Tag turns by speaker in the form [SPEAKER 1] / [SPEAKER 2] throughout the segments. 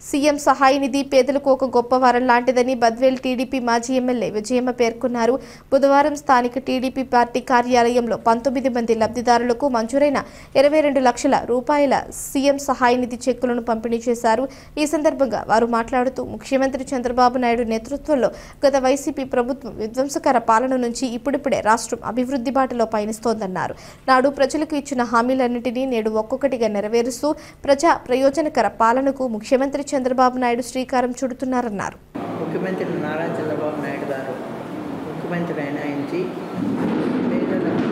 [SPEAKER 1] CM సహాయ నిధి పేదలకు ఒక గొప్ప వరం లాంటిదని బద్వేల్ టీడీపీ మాజీ ఎమ్మెల్యే విజయమ్మ పేర్కొన్నారు. బుధవారం స్థానిక టీడీపీ పార్టీ కార్యాలయంలో 19 మంది లబ్ధిదారులకు మంజూరైన 22 లక్షల రూపాయల సీఎం సహాయ నిధి చెక్కులను పంపిణీ చేశారు. ఈ సందర్భంగా వారు మాట్లాడుతూ ముఖ్యమంత్రి చంద్రబాబు నాయుడు నేతృత్వంలో గత వైసీపీ ప్రభుత్వం విధ్వంసకర పాలన నుంచి ఇప్పుడిప్పుడే రాష్ట్రం అభివృద్ధి బాటలో పయనిస్తోందన్నారు. నాడు ప్రజలకు ఇచ్చిన హామీలన్నింటినీ నేడు ఒక్కొక్కటిగా నెరవేరుస్తూ ప్రజా ప్రయోజనకర పాలనకు ముఖ్యమంత్రి చంద్రబాబు నాయుడు శ్రీకారం చుడుతున్నారన్నారు.
[SPEAKER 2] ముఖ్యమంత్రి నారా చంద్రబాబు నాయుడు గారు ముఖ్యమంత్రి అయినాయించి పేదలకు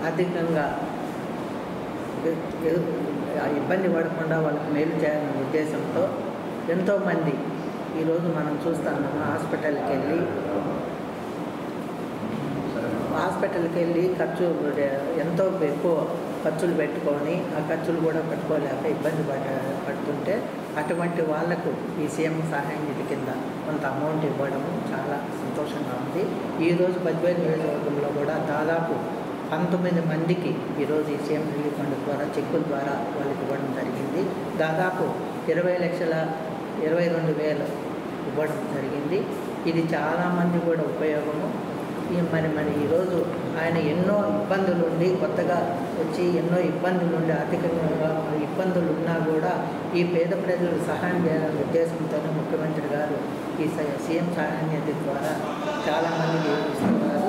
[SPEAKER 2] అధికంగా ఇబ్బంది పడకుండా వాళ్ళకి మేలు చేయాలనే ఉద్దేశంతో ఎంతోమంది ఈరోజు మనం చూస్తున్నాము. హాస్పిటల్కి వెళ్ళి ఎంతో ఎక్కువ ఖర్చులు పెట్టుకొని ఆ ఖర్చులు కూడా పెట్టుకోలేక ఇబ్బంది పడుతుంటే అటువంటి వాళ్లకు ఈ సీఎం సహాయ నిధి కింద కొంత అమౌంట్ ఇవ్వడం చాలా సంతోషంగా ఉంది. ఈరోజు బద్వేల్ నియోజకవర్గంలో కూడా దాదాపు 19 మందికి ఈరోజు ఈ సీఎం రిలీఫ్ ఫండ్ ద్వారా చెక్కుల ద్వారా వాళ్ళకి ఇవ్వడం జరిగింది. దాదాపు 20,22,000 ఇవ్వడం జరిగింది. ఇది చాలామంది కూడా ఉపయోగము. మరి ఈరోజు ఆయన ఎన్నో ఇబ్బందులు ఉండి కొత్తగా వచ్చి ఎన్నో ఇబ్బందులు ఉండి ఆర్థికంగా ఇబ్బందులు ఉన్నా కూడా ఈ పేద ప్రజలకు సహాయం చేయాలనే ఉద్దేశంతోనే ముఖ్యమంత్రి గారు ఈ సీఎం సహాయ నిధి ద్వారా చాలామందికి ఇస్తున్నారు.